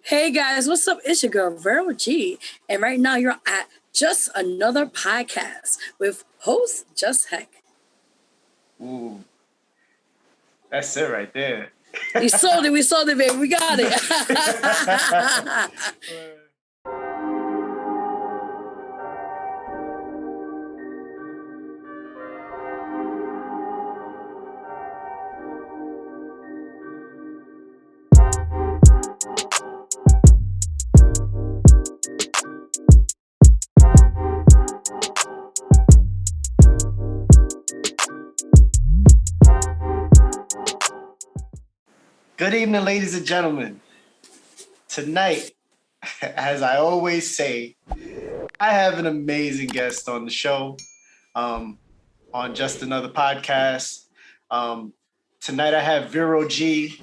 Hey guys, what's up? It's your girl Vero G, and right now you're at Just Another Podcast with host Just.Hek. Ooh, that's it right there. We sold it, baby. We got it. Good evening, ladies and gentlemen. Tonight, as I always say, I have an amazing guest on the show, on Just Another Podcast. Tonight I have Vero G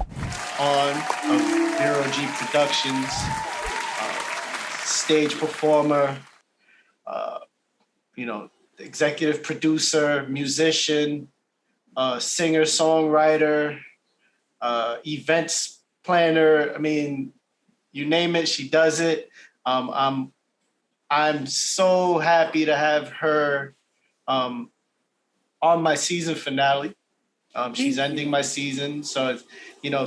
on of Vero G Productions, stage performer, executive producer, musician, singer, songwriter, events planner. I mean, you name it, she does it. I'm so happy to have her on my season finale. She's ending my season, so it's,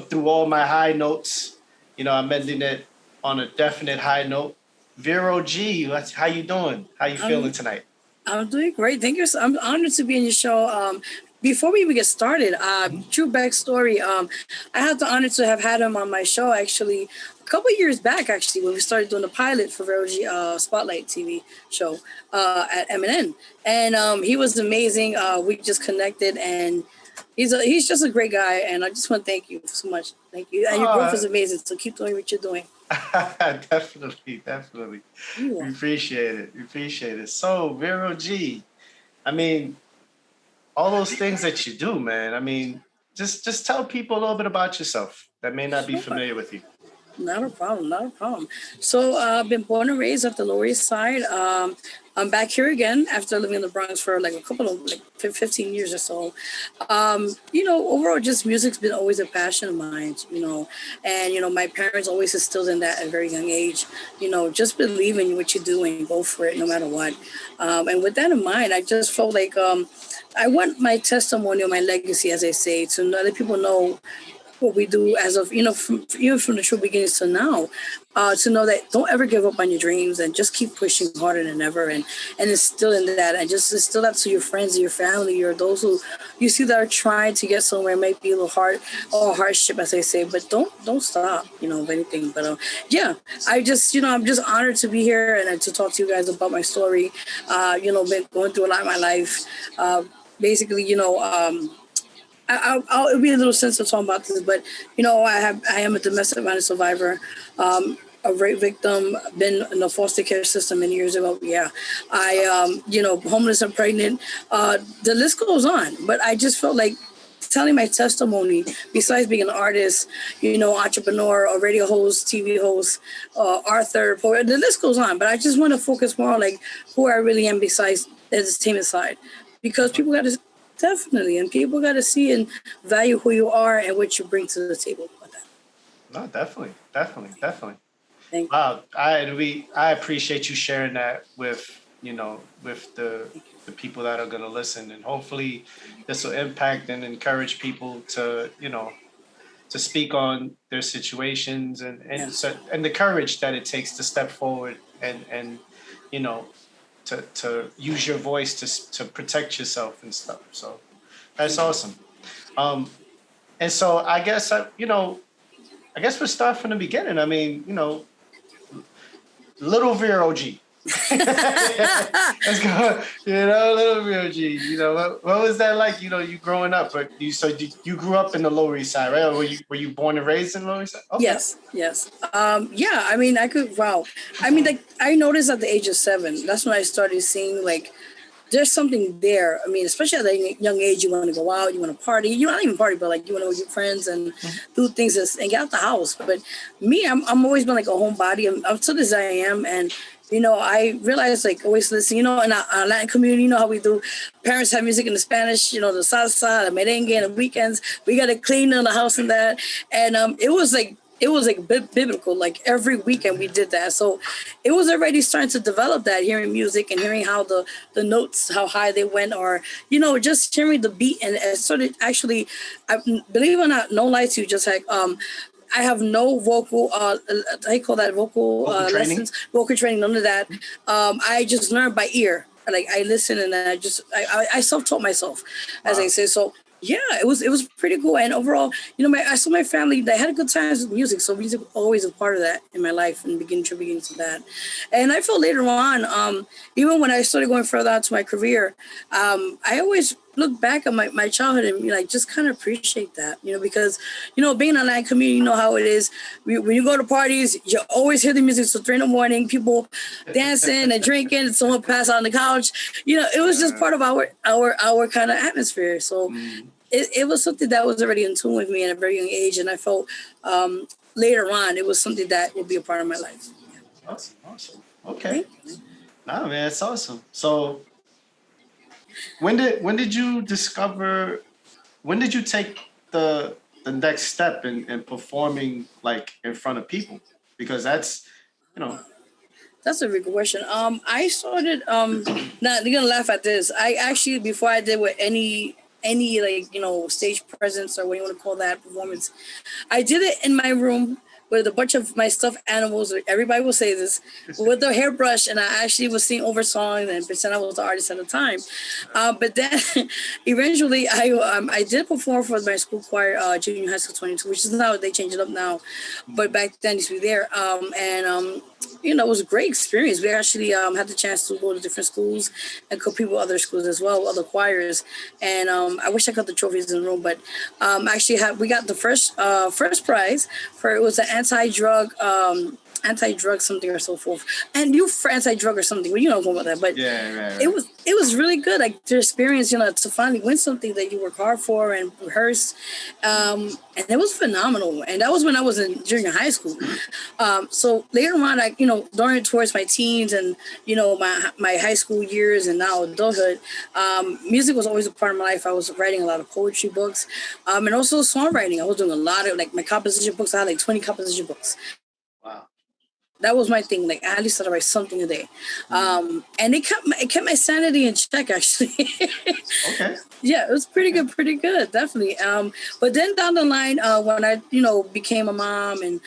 through all my high notes, I'm ending it on a definite high note. Vero G, how you doing? How you feeling tonight? I'm doing great. Thank you. I'm honored to be in your show. Before we even get started, true backstory, I had the honor to have had him on my show actually a couple of years back, actually, when we started doing the pilot for Vero G Spotlight TV show at MNN. And he was amazing. We just connected, and he's just a great guy. And I just want to thank you so much. Thank you. And your growth is amazing, so keep doing what you're doing. Definitely. We appreciate it. So, Vero G, I mean, all those things that you do, man. I mean, just tell people a little bit about yourself that may not be familiar with you. Not a problem. So I've been born and raised up the Lower East Side. I'm back here again after living in the Bronx for like a couple of 15 years or so. Overall, just music's been always a passion of mine, and, my parents always instilled in that at a very young age, just believe in what you do and go for it no matter what. And with that in mind, I just felt like I want my testimonial, my legacy, as I say, to let people know what we do as of, from the true beginnings to now, to know that don't ever give up on your dreams and just keep pushing harder than ever and instill in that and just instill that to your friends, your family, or those who you see that are trying to get somewhere. It might be a little hard or hardship, as I say, but don't stop, of anything. But I just, I'm just honored to be here and to talk to you guys about my story. Been going through a lot in my life. Basically, I'll be a little sensitive talking about this, but I am a domestic violence survivor, a rape victim, been in the foster care system many years ago. Yeah, I homeless and pregnant. The list goes on, but I just felt like telling my testimony. Besides being an artist, entrepreneur, a radio host, TV host, author, poet, the list goes on. But I just want to focus more on like who I really am besides the entertainment side, because people got to. Definitely, and people got to see and value who you are and what you bring to the table. No, definitely. Thank wow, I appreciate you sharing that with the people that are going to listen, and hopefully this will impact and encourage people to to speak on their situations and the courage that it takes to step forward and to use your voice to protect yourself and stuff. So that's awesome. And so I guess we'll start from the beginning. I mean, little Vero G. Let's go. Little Vero G. What was that like? You growing up? But you grew up in the Lower East Side, right? Or were you born and raised in the Lower East Side? Okay. Yes. I mean, I noticed at the age of 7. That's when I started seeing like there's something there. I mean, especially at a young age, you want to go out, you want to party. You not even party, but like you want to with your friends and do things and get out the house. But me, I'm always been like a homebody. I'm to this I am, and I realized like always listen. In our Latin community, how we do. Parents have music in the Spanish, the salsa, the merengue, and the weekends we got to clean in the house and that. And it was like it was like biblical. Like every weekend we did that. So it was already starting to develop that, hearing music and hearing how the notes, how high they went, or, just hearing the beat. And it started actually, I believe it or not, no lie to you, Just.Hek, I have no vocal, how you call that, vocal lessons, vocal training, none of that. I just learned by ear. Like I listen and I self-taught myself, as I say. So yeah, it was pretty cool. And overall, I saw my family, they had a good time with music. So music was always a part of that in my life and contributing to that. And I felt later on, even when I started going further out to my career, I always look back at my childhood and like just kind of appreciate that, because being in a Latin community, you know how it is. When you go to parties, you always hear the music till 3 a.m, people dancing and drinking, and someone pass out on the couch. It was just part of our kind of atmosphere. So it was something that was already in tune with me at a very young age, and I felt later on it was something that would be a part of my life. Awesome. Okay. Nah, man, it's awesome. So when did you take the next step in performing like in front of people? Because that's That's a really good question. I started now you're gonna laugh at this. I actually, before I did with any like stage presence, or what you want to call that, performance, I did it in my room with a bunch of my stuffed animals. Everybody will say this, with the hairbrush, and I actually was singing over songs and pretend I was the artist at the time. But then eventually I did perform for my school choir, junior high school 22, which is now, they changed it up now, but back then it used to be there. It was a great experience. We actually had the chance to go to different schools and compete with other schools as well, other choirs. And I wish I got the trophies in the room, but we got the first prize for, it was an anti-drug something or so forth, and you for anti-drug or something. Well, know about that, but right. it was really good. Like the experience, to finally win something that you work hard for and rehearse, and it was phenomenal. And that was when I was in junior high school. So later on, during towards my teens and my high school years and now adulthood, music was always a part of my life. I was writing a lot of poetry books, and also songwriting. I was doing a lot of like my composition books. I had like 20 composition books. Wow. That was my thing. Like, I at least had to write something a day. And it kept my sanity in check, actually. Okay. Yeah, it was pretty good, definitely. But then down the line, when I, became a mom, and,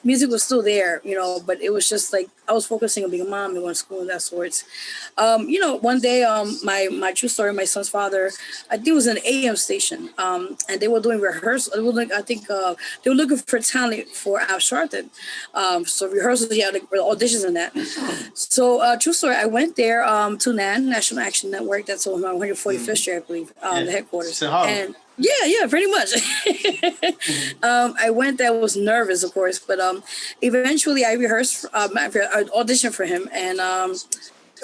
music was still there, but it was just like, I was focusing on being a mom and going to school and that sorts. One day, my true story, my son's father, I think it was an AM station, and they were doing rehearsal. I think they were looking for talent for Al Sharpton. So rehearsals, yeah, like auditions and that. So true story, I went there to NAN, National Action Network. That's on 145th Street, I believe, the headquarters. And yeah, pretty much. I went there, was nervous, of course, but eventually I rehearsed, I auditioned for him, and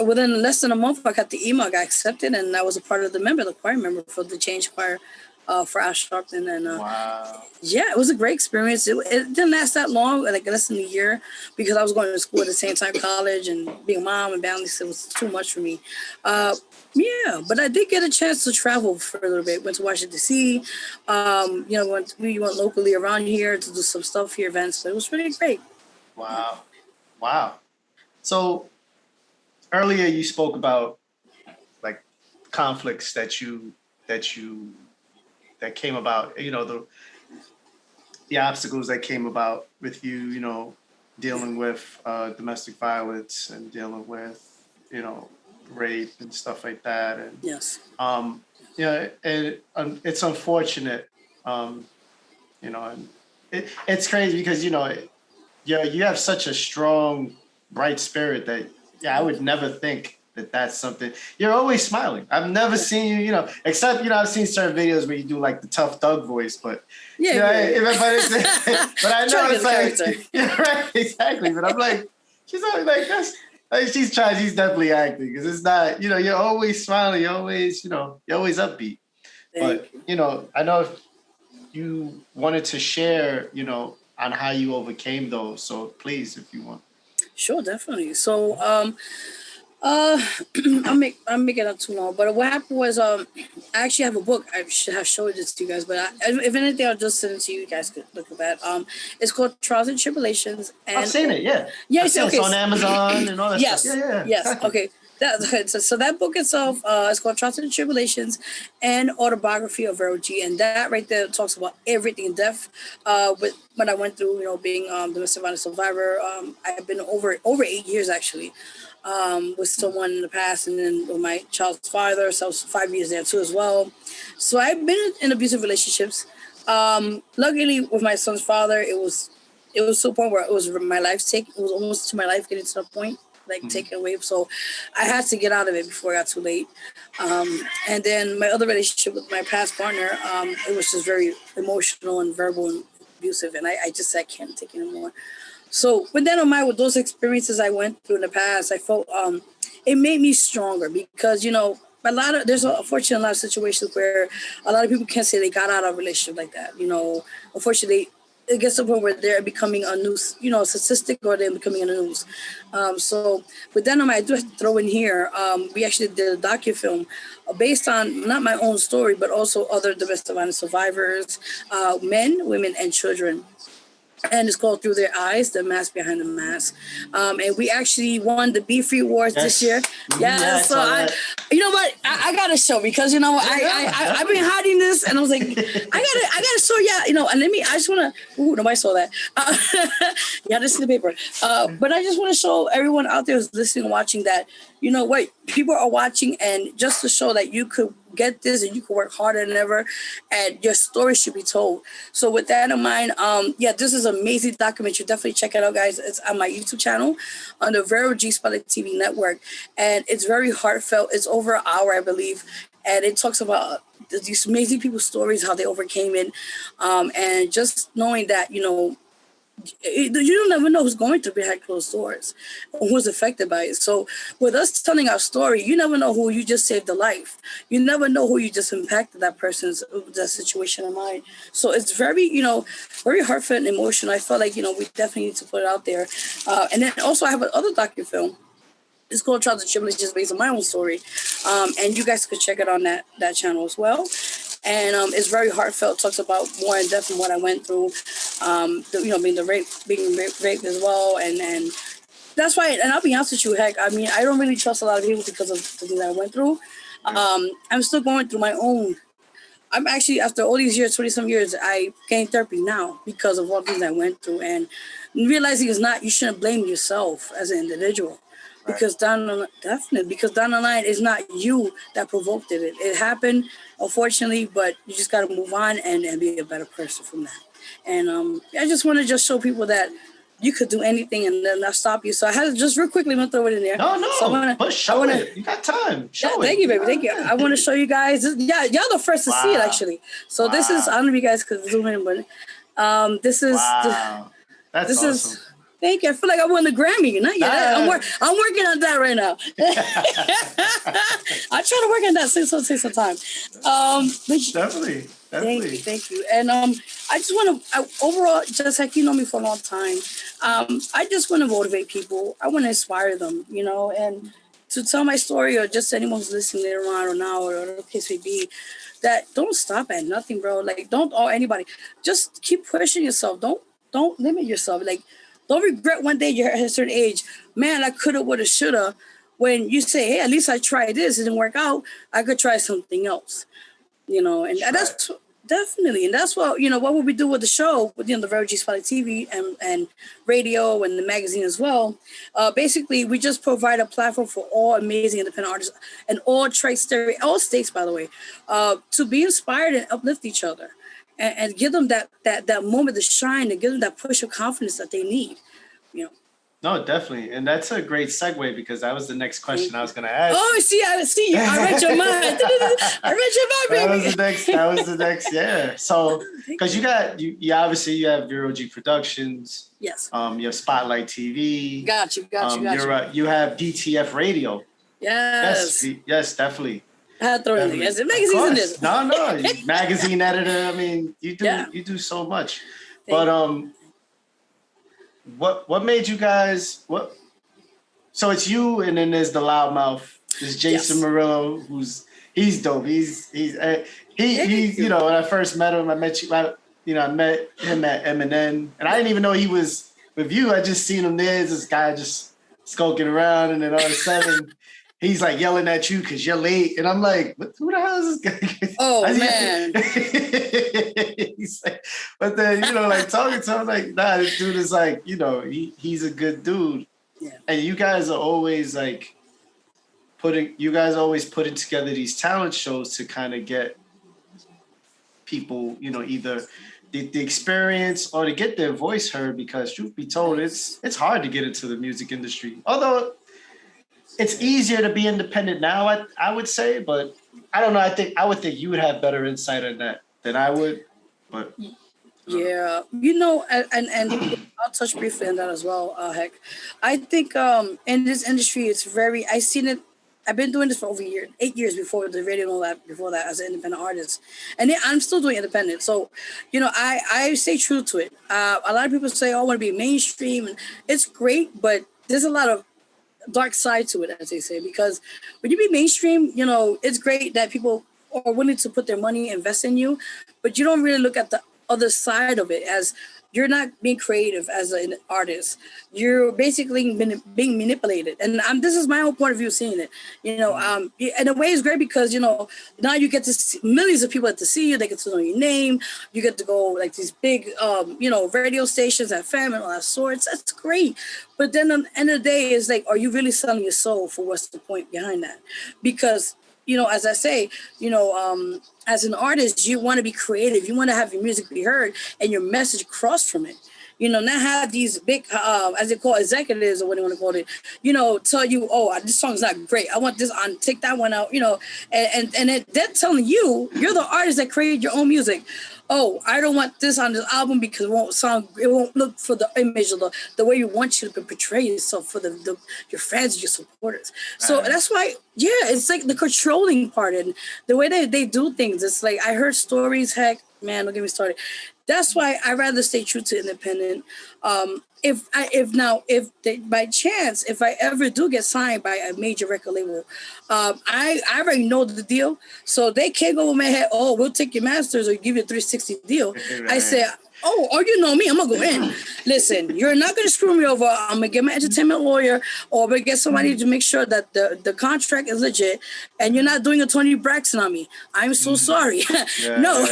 within less than a month, I got the email, I got accepted, and I was a part of the choir member for the Change Choir for Al Sharpton. And wow. Yeah, it was a great experience. It didn't last that long, like less than a year, because I was going to school at the same time, college, and being a mom and balance, it was too much for me. Yeah, but I did get a chance to travel for a little bit. Went to Washington, D.C. We went locally around here to do some stuff here, events, but it was really great. Wow. So earlier you spoke about like conflicts that came about, the obstacles that came about with you, dealing with domestic violence and dealing with, rape and stuff like that. And yes, it's unfortunate, and it's crazy because you have such a strong, bright spirit that I would never think that that's something. You're always smiling. I've never seen you, except I've seen certain videos where you do like the tough thug voice, but but I know it's like right, exactly. But I'm like, she's always like that's. Like she's definitely acting because it's not, you're always smiling, you're always upbeat. But, I know if you wanted to share, on how you overcame those. So please, if you want. Sure, definitely. So, Uh, I'm making it too long. But what happened was, I actually have a book. I should have showed it to you guys. But if anything, I'll just send it to you. You guys could look at that. It's called Trials and Tribulations. And I've seen it. Yeah. yes, I've seen okay. It's on Amazon and all that Yes, stuff. Yeah. yes. Exactly. Okay. So that book itself is called Trials and Tribulations and Autobiography of Vero G. And that right there talks about everything in depth with what I went through, being domestic violence survivor. I've been over 8 years actually with someone in the past, and then with my child's father. So I was 5 years there too as well. So I've been in abusive relationships. Luckily with my son's father, it was to a point where it was my life's take. It was almost to my life getting to the point, like taken away. So I had to get out of it before it got too late. And then my other relationship with my past partner, it was just very emotional and verbal and abusive. And I just said, I can't take it anymore. So with that in mind, with those experiences I went through in the past, I felt it made me stronger because, there's unfortunately a lot of situations where a lot of people can't say they got out of a relationship like that. Unfortunately, it gets to the point where they're becoming a news, statistic, or they're becoming a news. So with that in mind, I do have to throw in here, we actually did a docufilm based on not my own story, but also other domestic violence survivors, men, women, and children. And it's called Through Their Eyes, The Mask Behind the Mask. And we actually won the Be Free Awards this year. Yeah, so you know what? I got to show, because you know what? I've been hiding this, and I was like, I gotta show y'all, and I just want to, nobody saw that. Yeah, this is the paper. But I just want to show everyone out there who's listening and watching that, you know what? People are watching, and just to show that you could get this and you can work harder than ever, and your story should be told. So with that in mind, this is an amazing documentary. Definitely check it out, guys. It's on my YouTube channel on the Vero G Spotlight TV network, and it's very heartfelt. It's over an hour, I believe, and it talks about these amazing people's stories, how they overcame it, and just knowing that, you don't never know who's going through behind closed doors, or who's affected by it. So with us telling our story, you never know who you just saved a life. You never know who you just impacted that situation of mind. So it's very, very heartfelt and emotional. I felt like, we definitely need to put it out there. And then also I have another docufilm. It's called Trials and Tribulations, based on my own story. And you guys could check it on that channel as well. And it's very heartfelt. Talks about more in depth than what I went through. Being raped as well, and that's why. And I'll be honest with you, Heck. I mean, I don't really trust a lot of people because of the things that I went through. I'm still going through my own. I'm actually, after all these years, 20-some years, I gained therapy now because of all the things I went through, and realizing you shouldn't blame yourself as an individual. Because down the line, it's not you that provoked it. It happened, unfortunately, but you just got to move on and be a better person from that. And I just want to show people that you could do anything and then not stop you. So I had to just real quickly, I'm going to throw it in there. No. So show it. You got time. Show it. Thank you, baby. Thank you. I want to show you guys. Y'all the first to see it, actually. So this is, I don't know if you guys could zoom in, but this is... Wow. That's awesome. Thank you. I feel like I won the Grammy. Not yet. I'm working on that right now. I try to work on that. Take some time. Definitely. Thank you. And I just want to overall, just like you know me for a long time. I just want to motivate people. I want to inspire them, and to tell my story, or just anyone who's listening later on or now, or whatever the case may be, that don't stop at nothing, bro. Like, don't owe anybody. Just keep pushing yourself. Don't limit yourself. Like, don't regret one day you're at a certain age. Man, I coulda, woulda, shoulda. When you say, hey, at least I tried this, it didn't work out, I could try something else. And that's definitely, and that's what, what we do with the show, with the Vero G Spotlight TV and radio and the magazine as well. Basically, we just provide a platform for all amazing independent artists and all states, by the way, to be inspired and uplift each other. And give them that moment to shine, and give them that push of confidence that they need, No, definitely. And that's a great segue, because that was the next question I was going to ask. Oh, I see you. I read your mind. Baby. That was the next, yeah. So, because you obviously you have Vero G Productions. Yes. You have Spotlight TV. Got you. You have DTF Radio. Yes. Yes, definitely. I had to throw it in there. Magazines in this. No. Magazine editor. I mean, you do so much. But what made you guys So it's you, and then there's the loudmouth. There's Jason Murillo, he's dope. He's you know, when I first met him, I met him at Eminem, and I didn't even know he was with you. I just seen him there. This guy just skulking around, and then all of a sudden he's like yelling at you because you're late, and I'm like, who the hell is this guy? Oh man! He's like, but then you know, like talking to him, like, nah, this dude is like, you know, he's a good dude. Yeah. And you guys are always like putting together these talent shows to kind of get people, you know, either the experience or to get their voice heard, because truth be told, it's hard to get into the music industry. Although it's easier to be independent now, I would say, but I don't know. I would think you would have better insight on that than I would, but. Yeah, you know, and I'll touch briefly on that as well, Heck. I think in this industry, I've seen it. I've been doing this for over 8 years before the radio and all that, before that as an independent artist. And then I'm still doing independent. So, you know, I stay true to it. A lot of people say, oh, I want to be mainstream. And it's great, but there's a lot of dark side to it, as they say, because when you be mainstream, you know, it's great that people are willing to put their money, invest in you, but you don't really look at the other side of it, as you're not being creative as an artist. You're basically being manipulated. And this is my own point of view seeing it. You know, in a way it's great because, you know, now you get to see, millions of people get to see you. They get to know your name. You get to go like these big, you know, radio stations, FM and all that sorts. That's great. But then at the end of the day, it's like, are you really selling your soul for what's the point behind that? Because, you know, as I say, you know, as an artist, you want to be creative. You want to have your music be heard and your message cross from it. You know, not have these big, as they call executives or what they want to call it, you know, tell you, oh, this song's not great. I want this on, take that one out, you know, and they're telling you, you're the artist that created your own music. Oh, I don't want this on this album because it won't look for the image or the way you want you to portray yourself for your fans, your supporters. So that's why, yeah, it's like the controlling part and the way they do things. It's like, I heard stories, Heck, man, don't get me started. That's why I rather stay true to independent. If by chance, if I ever do get signed by a major record label, I already know the deal. So they can't go over my head, oh, we'll take your masters or give you a 360 deal. I say, oh, you know me, I'm going to go in. Listen, you're not going to screw me over. I'm going to get my entertainment lawyer or I'm going to get somebody to make sure that the contract is legit and you're not doing a Tony Braxton on me. I'm so sorry. No.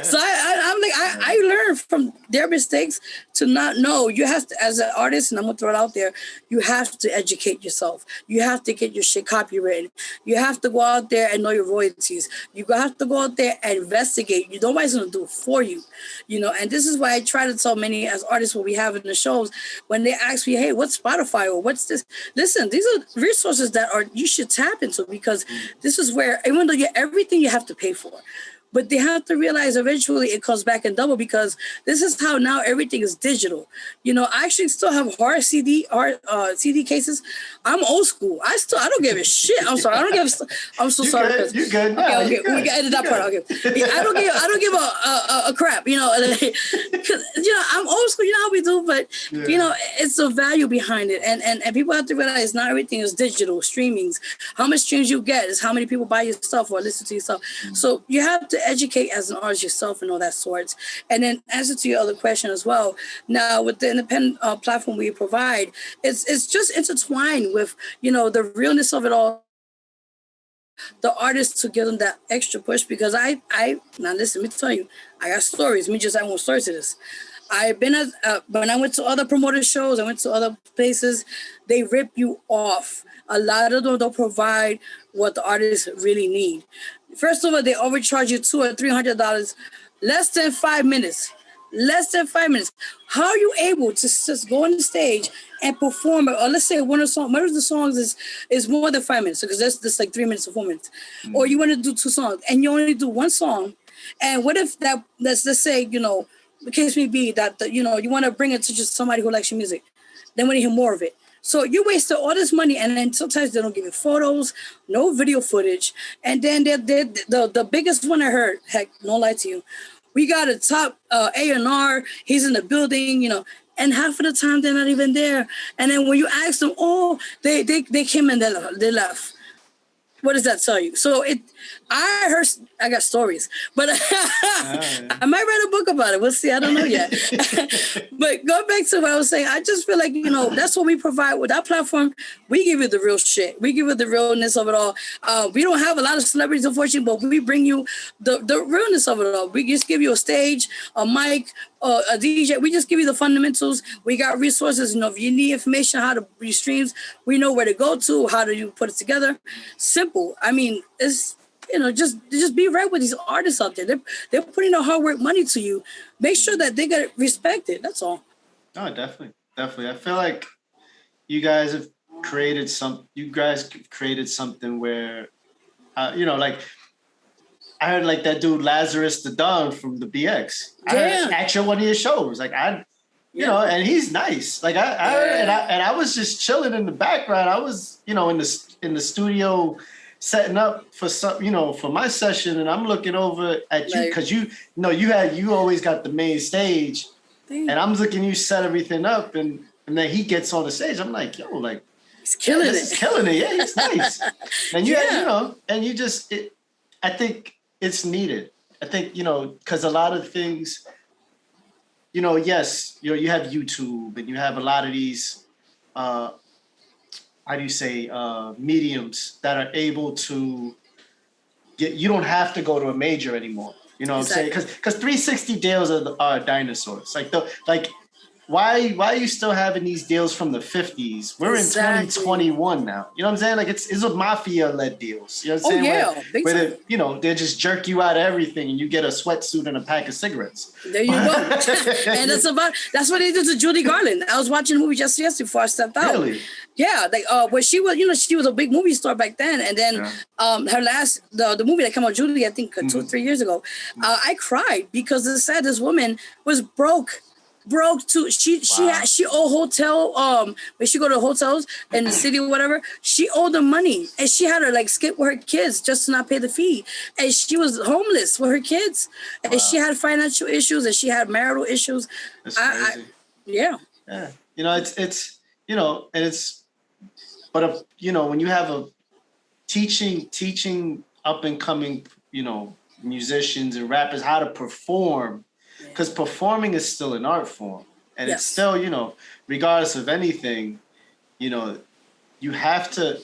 So I'm like, I learned from their mistakes to not know. You have to, as an artist, and I'm going to throw it out there, you have to educate yourself. You have to get your shit copyrighted. You have to go out there and know your royalties. You have to go out there and investigate. Nobody's going to do it for you. You know, and this is why I try to tell many as artists what we have in the shows when they ask me, hey, what's Spotify or what's this? Listen, these are resources that you should tap into because this is where, even though everything you have to pay for, but they have to realize eventually it comes back in double because this is how now everything is digital. You know, I actually still have hard CD cases. I'm old school. I don't give a shit. I'm sorry. I'm so sorry. You're good. Okay. We can edit that part. Okay. Yeah, I don't give a crap. You know, you know, I'm old school. You know how we do, but you know, it's the value behind it, and people have to realize not everything is digital streamings. How much streams you get is how many people buy your stuff or listen to your stuff. So you have to educate as an artist yourself and all that sorts. And then answer to your other question as well. Now with the independent platform we provide, it's just intertwined with, you know, the realness of it all. The artists to give them that extra push because I now listen, let me tell you, I got stories. Let me just add one story to this. I've been when I went to other promoter shows, I went to other places, they rip you off. A lot of them don't provide what the artists really need. First of all, they overcharge you $200 or $300, less than 5 minutes. Less than 5 minutes. How are you able to just go on the stage and perform it? Or let's say one of the songs is more than 5 minutes because that's like 3 minutes or 4 minutes. Mm-hmm. Or you want to do 2 songs and you only do 1 song. And what if that, let's say, you know, the case may be that, you know, you want to bring it to just somebody who likes your music. They want to hear more of it. So you wasted all this money, and then sometimes they don't give you photos, no video footage. And then the biggest one I heard, heck, no lie to you, we got a top A&R, he's in the building, you know, And half of the time they're not even there. And then when you ask them, oh, they came and they left. What does that tell you? So I got stories, but I might write a book about it. We'll see. I don't know yet. But go back to what I was saying. I just feel like, that's what we provide with our platform. We give you the real shit. We give you the realness of it all. We don't have a lot of celebrities, unfortunately, but we bring you the realness of it all. We just give you a stage, a mic, a DJ. We just give you the fundamentals. We got resources. If you need information, how to do streams, we know where to go to, how do you put it together. Simple. I mean, it's, just be right with these artists out there. They're putting their hard work money to you. Make sure that they get respected. That's all. Oh, definitely. Definitely. I feel like you guys have created something where, like, I heard like that dude Lazarus the Don from the BX. I heard at one of your shows. Like and he's nice. Like I was just chilling in the background. I was, in the studio setting up for some, for my session, and I'm looking over at you because you always got the main stage, and I'm looking, you set everything up, and then he gets on the stage. I'm like, yo, like he's killing it. He's killing it. Yeah, he's nice. And and you just, I think it's needed. I think, because a lot of things, yes, you have YouTube and you have a lot of these, mediums that are able to you don't have to go to a major anymore. You know what I'm saying? Because 360 deals are dinosaurs. Why are you still having these deals from the 50s? We're in 2021 now. You know what I'm saying? Like it's a mafia-led deals. You know what I'm saying? Where they just jerk you out of everything and you get a sweatsuit and a pack of cigarettes. There you go. And that's what they did to Judy Garland. I was watching the movie just yesterday before I stepped out. Really? Yeah, where she was, she was a big movie star back then, and then her last the movie that came out, Judy, I think 2 or 3 years ago, I cried because it said this woman was broke too. She owed hotel when she go to hotels in the city or whatever, she owed them money, and she had to skip with her kids just to not pay the fee, and she was homeless with her kids, and she had financial issues and she had marital issues. That's crazy. Yeah. It's and it's. But, when you have a teaching up and coming, musicians and rappers how to perform, because performing is still an art form. And it's still, regardless of anything, you have to,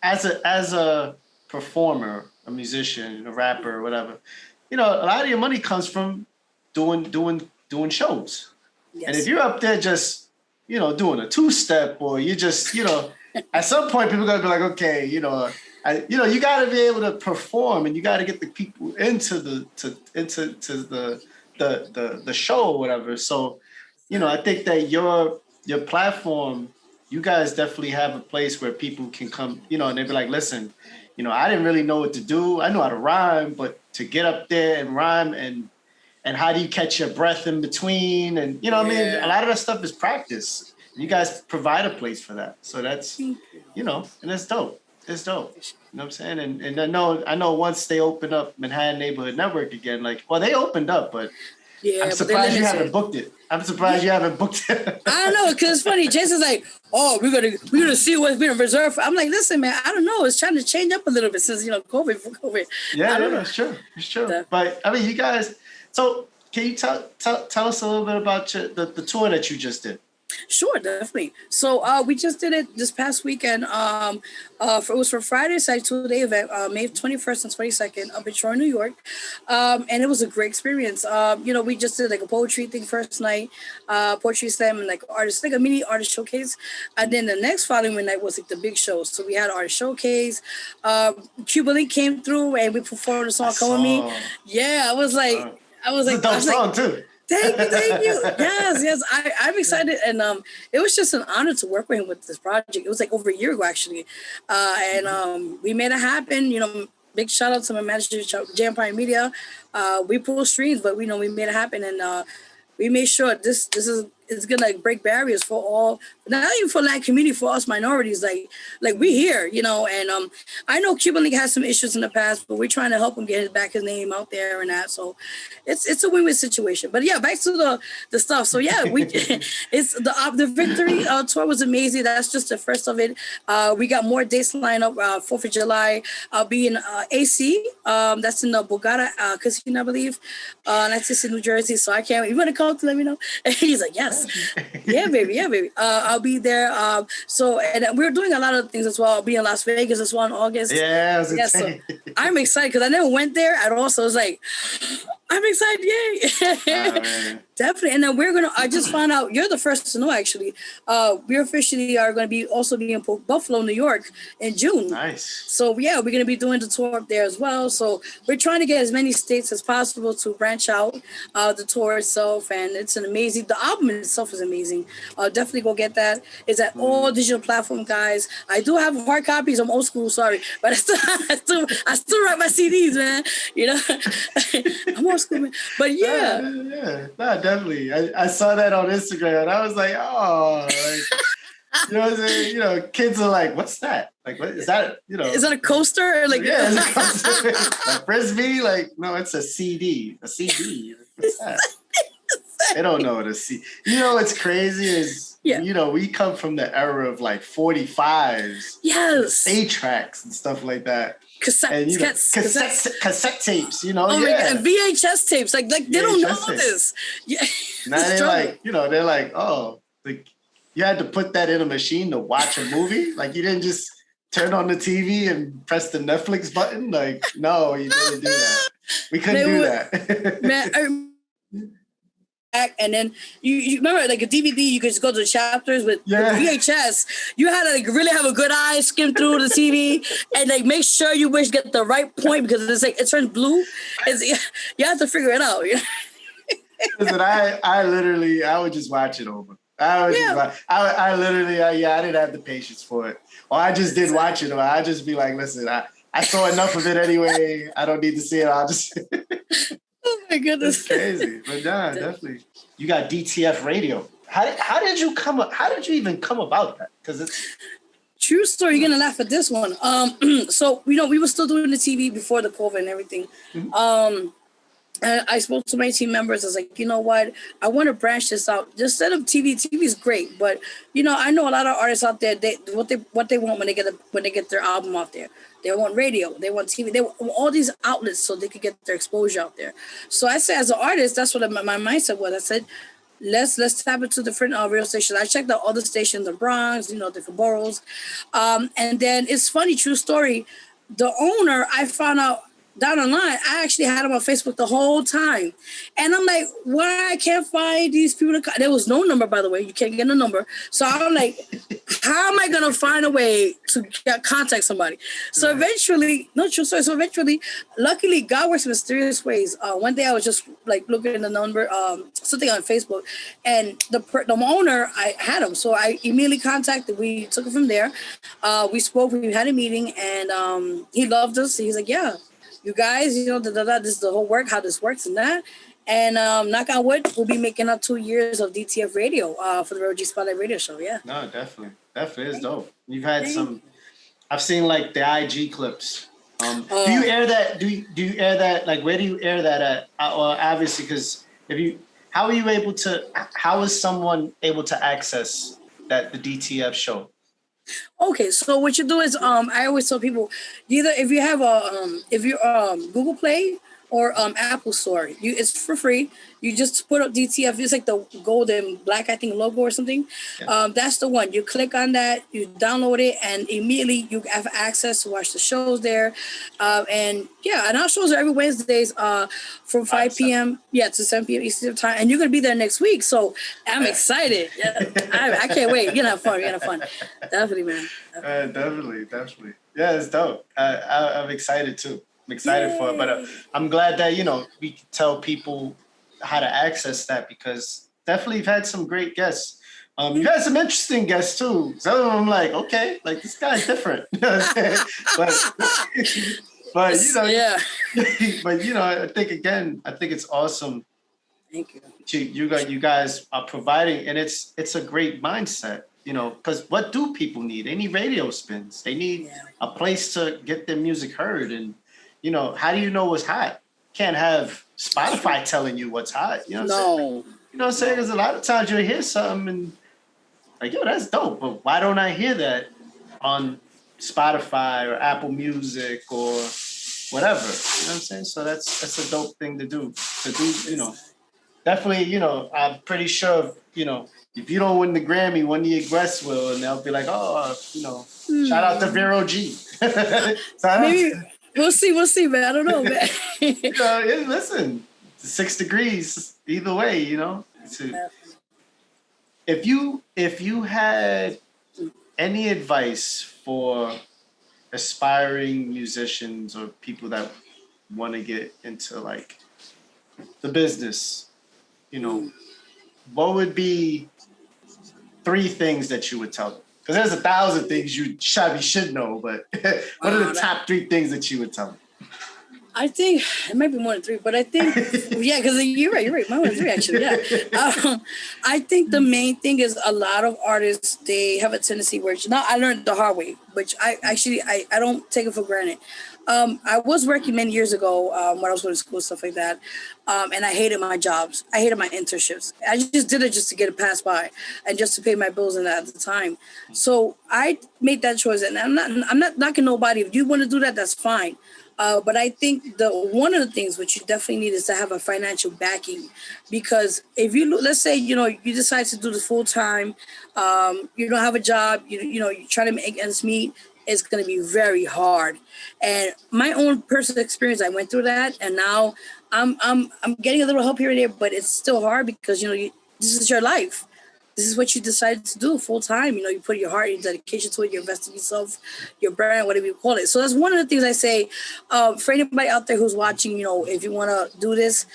as a performer, a musician, a rapper, or whatever, a lot of your money comes from doing shows. Yes. And if you're up there just, doing a two-step, or you just, at some point people are gonna be like, okay, you got to be able to perform, and you got to get the people into the show or whatever. So, I think that your platform, you guys definitely have a place where people can come, and they'd be like, listen, I didn't really know what to do. I know how to rhyme, but to get up there and rhyme and how do you catch your breath in between? And, a lot of that stuff is practice. You guys provide a place for that. So that's, and that's dope. It's dope. You know what I'm saying? And I know once they open up Manhattan Neighborhood Network again, they opened up, but I'm surprised you haven't booked it. I don't know, because it's funny. Jason's like, oh, we're gonna see what's been reserved for. I'm like, listen, man, I don't know. It's trying to change up a little bit since, COVID. Yeah, it's true. It's true. But, you guys... So can you tell us a little bit about the tour that you just did? Sure, definitely. So we just did it this past weekend. It was for Friday, Saturday, 2-day event, May 21st and 22nd up in Troy, New York. And it was a great experience. We just did a poetry thing first night, poetry slam, and artists, a mini artist showcase. And then the next following night was the big show. So we had artist showcase. Cuba Link came through and we performed the song "Come With Me." Yeah, I was like, it's a dope song too. Thank you. Yes. I'm excited, and it was just an honor to work with him with this project. It was over a year ago actually, and we made it happen. Big shout out to my manager, J Empire Media. We pulled strings, but we made it happen, and we made sure this is it's gonna break barriers for all, not even for that community, for us minorities. Like we here, you know. And I know Cuban Link has some issues in the past, but we're trying to help him get his name out there and that. So it's a win-win situation. But yeah, back to the stuff. So yeah, we it's the victory tour was amazing. That's just the first of it. We got more dates lined up. 4th of July, I'll be in AC. That's in the Bogota Casino, I believe. That's just in New Jersey. So I can't. You want to call to let me know? And he's like, yes, yeah, baby. I'll be there. So and we're doing a lot of things as well. I'll be in Las Vegas as well in August. Yeah, so I'm excited because I never went there at all. So it's like, I'm excited, yay! Definitely. And then I just found out, you're the first to know actually. We officially are going to be also being in Buffalo, New York in June. Nice. So yeah, we're going to be doing the tour up there as well. So we're trying to get as many states as possible to branch out the tour itself. And it's an amazing, the album itself is amazing. Definitely go get that. It's at all digital platform, guys. I do have hard copies. I'm old school, sorry. But I still write my CDs, man. You know, I'm old school, man. But yeah. No, definitely. I saw that on Instagram and I was like, oh, like, you know what I'm saying? You know, kids are like, what's that? Like, what is that? You know, is that a coaster? Like, yeah, it's a coaster. Like frisbee? Like, no, it's a CD. A CD. What's that? They don't know what a CD. You know what's crazy is, you know, we come from the era of like 45s, yes, 8-tracks and stuff like that. Cassette tapes, you know. Oh my God, VHS tapes, like they don't know this. Yeah. Now they're like, you know, they're like, oh, like you had to put that in a machine to watch a movie. Like you didn't just turn on the TV and press the Netflix button. Like, no, you didn't do that. We couldn't do that. Man, and then you remember like a DVD, you could just go to the chapters with VHS. You had to like really have a good eye, skim through the TV, and like make sure you get the right point because it's like it turns blue. You have to figure it out. Listen, I would just watch it over. I didn't have the patience for it, or I just didn't watch it, or I just be like, listen, I saw enough of it anyway. I don't need to see it. I'll just. Oh my goodness, it's crazy. But yeah, definitely. You got DTF Radio. How did you even come about that? Because it's true story. You're gonna laugh at this one. So you know we were still doing the TV before the COVID and everything. Mm-hmm. And I spoke to my team members. I was like, you know what? I want to branch this out. Instead of TV, TV is great, but you know, I know a lot of artists out there. What they want when they get their album out there. They want radio. They want TV. They want all these outlets so they could get their exposure out there. So I said, as an artist, that's what my mindset was. I said, let's tap into different radio stations. I checked out other stations, the Bronx, you know, different boroughs, and then it's funny, true story. The owner, I found out down the line, I actually had him on Facebook the whole time. And I'm like, why I can't find these people? There was no number, by the way. You can't get a number. So I'm like, how am I going to find a way to contact somebody? So eventually, no true story. So eventually, luckily, God works in mysterious ways. One day I was just like looking at the number, something on Facebook, and the owner, I had him. So I immediately contacted. We took it from there. We spoke. We had a meeting, and he loved us. He's like, yeah. You guys, you know, this is the whole work, how this works and that. And knock on wood, we'll be making up 2 years of DTF Radio for the Vero G Spotlight Radio Show, yeah. No, definitely. Definitely is dope. You've had some, I've seen like the IG clips. Do you air that? Do you air that? Like, where do you air that at? Obviously, because how is someone able to access the DTF show? Okay, so what you do is I always tell people either if you have Google Play or Apple Store, it's for free. You just put up DTF. It's like the gold and black, I think, logo or something. Yeah. That's the one. You click on that, you download it, and immediately you have access to watch the shows there. And our shows are every Wednesdays from 5 p.m. to 7 p.m. Eastern time. And you're going to be there next week. So I'm excited. I can't wait. You're going to have fun. Definitely, man. Definitely. Yeah, it's dope. I'm excited, too. I'm excited for it. But I'm glad that, you know, we can tell people how to access that, because definitely you've had some great guests. You've had some interesting guests too. Some of them like, okay, like this guy's different. You know what I'm saying? but you know, but you know, I think it's awesome Thank you. You guys are providing, and it's a great mindset, because what do people need? They need radio spins. They need a place to get their music heard. And, how do you know what's hot? Can't have Spotify telling you what's hot. You know what I'm saying? You know what I'm saying? Because a lot of times you'll hear something and like, yo, that's dope. But why don't I hear that on Spotify or Apple Music or whatever? You know what I'm saying? So that's a dope thing to do. Definitely, I'm pretty sure, if you don't win the Grammy, one of your guests will, and they'll be like, shout out to Vero G. Maybe we'll see, man. I don't know, man. Listen, 6 degrees either way, If you had any advice for aspiring musicians or people that want to get into like the business, what would be 3 things that you would tell them? Because there's 1,000 things you should know, but what are the top 3 things that you would tell them? I think it might be more than 3, but I think, because you're right. More than 3, actually, yeah. I think the main thing is a lot of artists, they have a tendency where, I learned the hard way, which I don't take it for granted. I was working many years ago when I was going to school, stuff like that. And I hated my jobs. I hated my internships. I just did it just to get it passed by and just to pay my bills and that at the time. So I made that choice, and I'm not knocking nobody. If you want to do that, that's fine. But I think one of the things which you definitely need is to have a financial backing, because if let's say, you decide to do this full time, you don't have a job, you're trying to make ends meet, it's going to be very hard. And my own personal experience, I went through that, and now I'm getting a little help here and there, but it's still hard because, this is your life. This is what you decided to do full time. You put your heart, your dedication to it, you invest in yourself, your brand, whatever you call it. So that's one of the things I say for anybody out there who's watching, if you want to do this,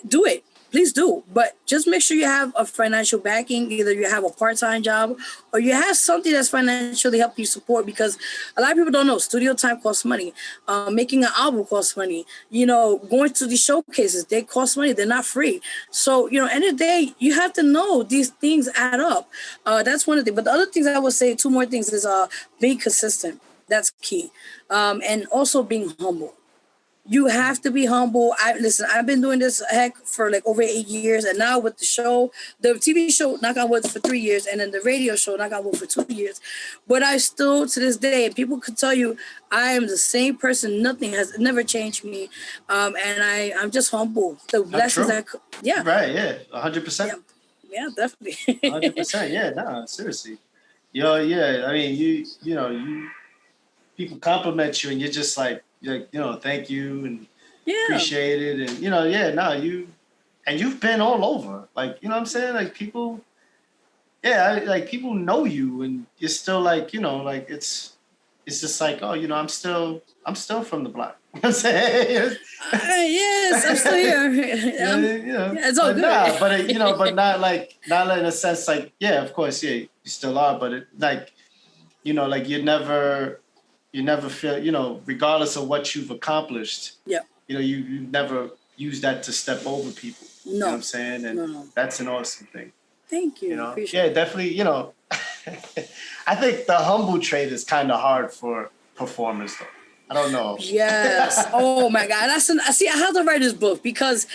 do it. Please do. But just make sure you have a financial backing. Either you have a part-time job or you have something that's financially helping you support, because a lot of people don't know studio time costs money. Making an album costs money. Going to these showcases, they cost money. They're not free. So, end of the day, you have to know these things add up. That's one of the things. But the other things I would say, 2 more things, is being consistent. That's key. And also being humble. You have to be humble. I've been doing this for like over 8 years, and now with the show, the TV show, knock on wood, for 3 years, and then the radio show, knock on wood, for 2 years. But I still, to this day, and people could tell you, I am the same person. Nothing has never changed me, and I'm just humble. The blessings, right? Yeah, 100%. Yeah, definitely. 100%. Yeah, no, seriously. Yeah. I mean, you people compliment you, and you're just like, thank you and appreciate it. And you've been all over. Like, you know what I'm saying? Like people, people know you, and you're still like, like it's just like, I'm still from the block. You know what I'm saying? Yes, I'm still here. It's all good. But not in a sense like, of course, you still are, but it like, like you never feel, regardless of what you've accomplished, you never use that to step over people. No. You know what I'm saying? And that's an awesome thing. Thank you. Definitely, I think the humble trait is kind of hard for performers, though. I don't know. Yes. Oh, my God. I have to write this book because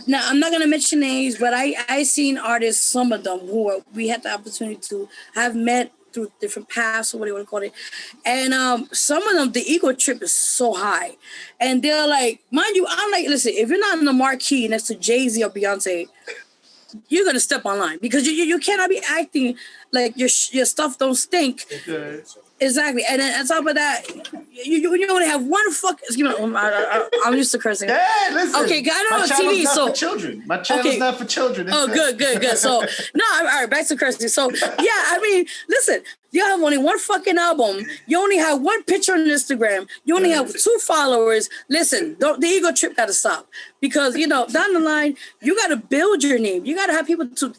now I'm not going to mention names, but I seen artists, some of them who we had the opportunity to have met through different paths or what do you want to call it. And some of them, the ego trip is so high. And they're like, mind you, I'm like, listen, if you're not in the marquee next to Jay-Z or Beyonce, you're going to step online because you cannot be acting like your stuff don't stink. Okay. Exactly. And then on top of that, you only have one fucking... I'm used to cursing. Yeah, listen. Okay, I know TV, so... For children. My channel's not for children. Good. So, no, all right, back to cursing. So, yeah, I mean, listen, You have only one fucking album. You only have one picture on Instagram. You only have 2 followers. Listen, the ego trip got to stop. Because, you know, down the line, you got to build your name. You got to have people to...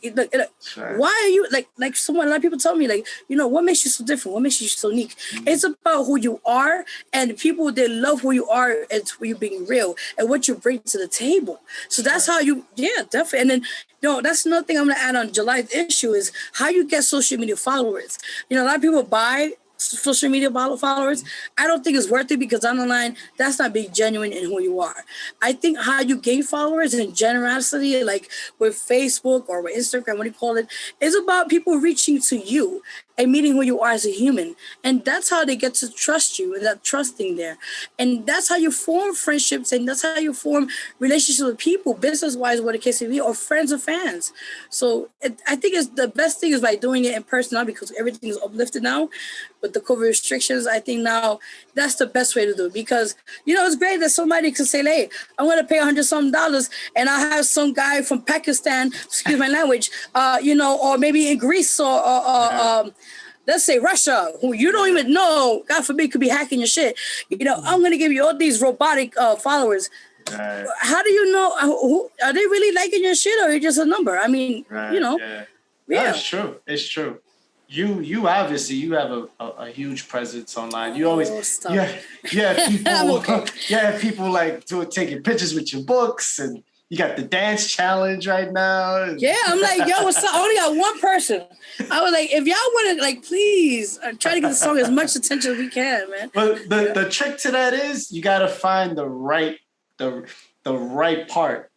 Why are you... Like a lot of people tell me, like, you know, what makes you so different? What makes you so unique? Mm-hmm. It's about who you are, and people, they love who you are and who you being real and what you bring to the table. So that's how you... Yeah, definitely. And then, you know, that's another thing I'm going to add on July's issue is how you get social media followers. You know, a lot of people buy social media followers. I don't think it's worth it because on the line, that's not being genuine in who you are. I think how you gain followers and generosity, like with Facebook or with Instagram, what do you call it, is about people reaching to you and meeting who you are as a human. And that's how they get to trust you and that trusting there. And that's how you form friendships and that's how you form relationships with people, business-wise, what the case may be, or friends or fans. So I think it's the best thing is by doing it in person now because everything is uplifted now. With the COVID restrictions, I think now that's the best way to do it because, you know, it's great that somebody can say, hey, I'm going to pay $100 and I'll have some guy from Pakistan, excuse my language, you know, or maybe in Greece or let's say Russia, who you don't even know, God forbid, could be hacking your shit. You know, I'm going to give you all these robotic followers. Right. How do you know? Are they really liking your shit or are you just a number? I mean, you know. Yeah. That's true. It's true. You obviously you have a huge presence online. You always people people like taking pictures with your books and you got the dance challenge right now. Yeah, I'm like, yo, what's up? I only got one person. I was like, if y'all want to, like, please try to get the song as much attention as we can, man. But the trick to that is you got to find the right part,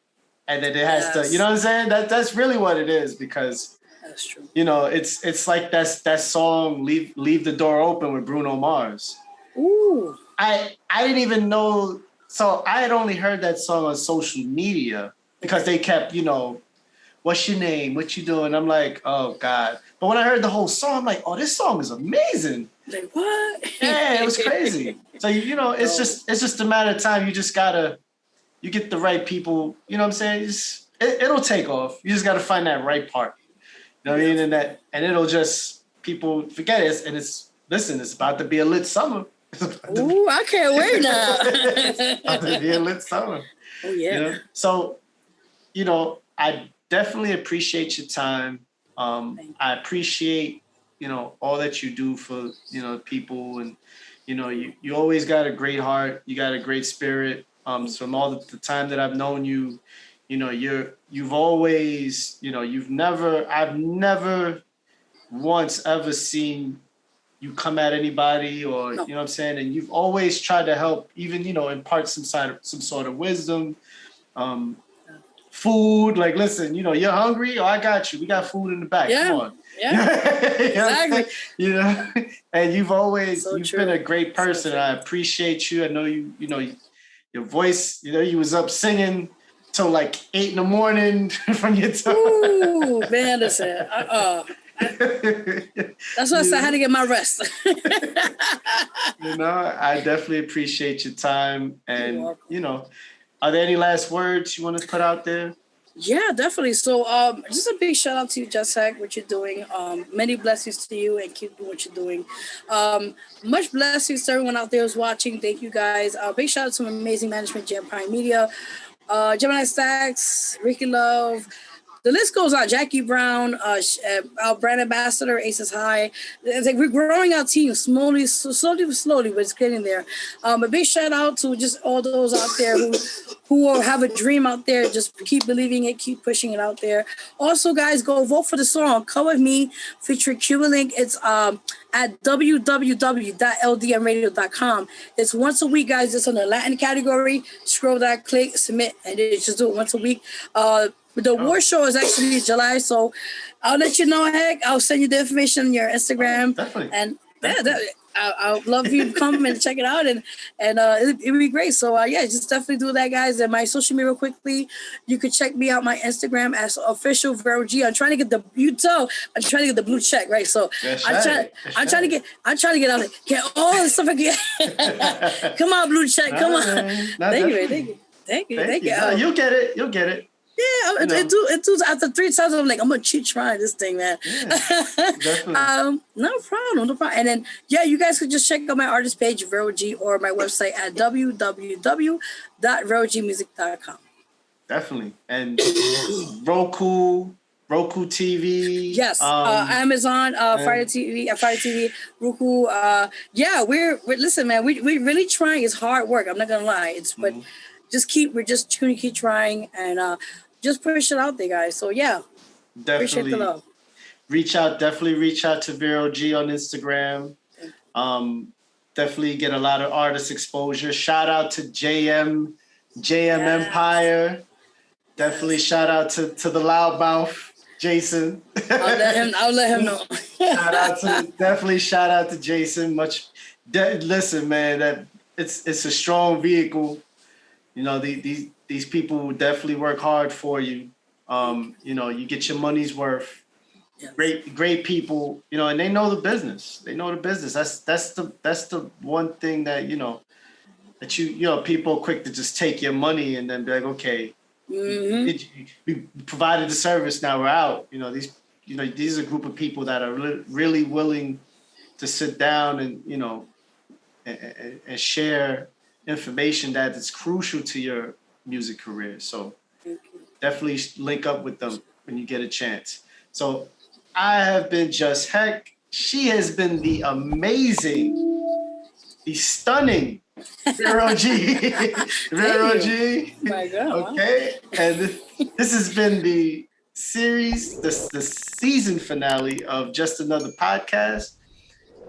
and then it has to, you know what I'm saying? That's really what it is because. That's true. You know, it's like that song Leave the Door Open with Bruno Mars. Ooh. I didn't even know, so I had only heard that song on social media because they kept, you know, what's your name? What you doing? I'm like, oh God. But when I heard the whole song, I'm like, oh, this song is amazing. Like what? Yeah, it was crazy. So you know, it's just a matter of time. You just you get the right people, you know what I'm saying? It'll take off. You just gotta find that right part. You know what I mean? And it'll just, people forget it. And it's about to be a lit summer. Ooh, I can't wait now. It's about to be a lit summer. Oh, yeah. You know? So, you know, I definitely appreciate your time. I appreciate, you know, all that you do for, you know, people. And, you know, you always got a great heart. You got a great spirit. So from all the time that I've known you, you know, you've always, you know, I've never once ever seen you come at anybody or, you know what I'm saying? And you've always tried to help, even, you know, impart some sort of wisdom, food. Like, listen, you know, you're hungry? Oh, I got you. We got food in the back. Yeah. Come on. Yeah, exactly. You know, and you've been a great person. So I appreciate you. I know you know, your voice, you know, you was up singing till like 8 a.m. from your time. Ooh, man, listen. That's why I said I had to get my rest. You know, I definitely appreciate your time. And, you know, are there any last words you want to put out there? Yeah, definitely. So just a big shout out to you, Just.Hek, what you're doing. Many blessings to you and keep doing what you're doing. Much blessings to everyone out there who's watching. Thank you guys. Big shout out to Amazing Management, Jam Prime Media. Gemini Stacks, Ricky Love, the list goes on. Jackie Brown, our brand ambassador, Aces High. It's like we're growing our team slowly, but it's getting there. A big shout out to just all those out there who have a dream out there. Just keep believing it, keep pushing it out there. Also, guys, go vote for the song "Come With Me" featuring Cuba Link. It's at www.ldmradio.com. It's once a week, guys. It's on the Latin category. Scroll down, click, submit, and then just do it once a week. The award show is actually July, so I'll let you know, Hek. I'll send you the information on your Instagram. Definitely. And I'll love you to come and check it out, and it'd be great. So just definitely do that, guys. And my social media real quickly, you can check me out my Instagram as official Vero G. I'm trying to get the blue check, right? So I'm trying to get out there, get all the stuff I get. Come on, blue check, come on. Thank you. No, you'll get it. Yeah, it do after 3 times. I'm like, I'm gonna keep trying this thing, man. Yeah, definitely. No problem, no problem. And then you guys could just check out my artist page, Vero G, or my website at www.verogmusic.com. Definitely. And Roku TV. Yes, Amazon, Fire TV, Roku. We're listen, man. We really trying. It's hard work. I'm not gonna lie. But we're just trying to keep trying and just push it out there, guys. So definitely appreciate the love. Definitely reach out to Vero G on Instagram. Definitely get a lot of artist exposure. Shout out to JM Empire. Definitely shout out to the loudmouth, Jason. I'll let him know. Shout out to Jason. Listen, man, that it's a strong vehicle. You know, these people will definitely work hard for you. You know, you get your money's worth. Yes. Great people, you know, and they know the business. That's the one thing that, you know, people are quick to just take your money and then be like, okay, we provided the service, now we're out. You know, these are a group of people that are really willing to sit down and, you know, and share information that is crucial to your music career. So definitely link up with them when you get a chance. So I have been Just.Hek. She has been the amazing, the stunning Vero G. Vero G. My God. Okay. And this has been the series, the season finale of Just Another Podcast.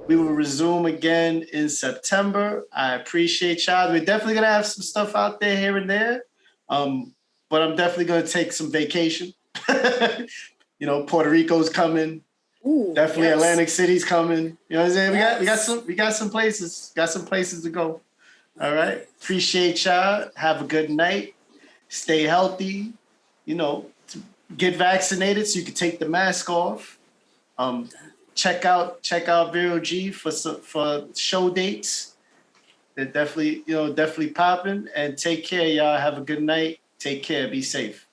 We will resume again in September. I appreciate y'all. We're definitely going to have some stuff out there here and there. But I'm definitely going to take some vacation. You know, Puerto Rico's coming. Ooh, definitely yes. Atlantic City's coming. You know what I'm saying? Yes. We got some places to go. All right. Appreciate y'all. Have a good night. Stay healthy. You know, get vaccinated so you can take the mask off. Check out Vero G for show dates. They're definitely popping. And take care, y'all. Have a good night. Take care. Be safe.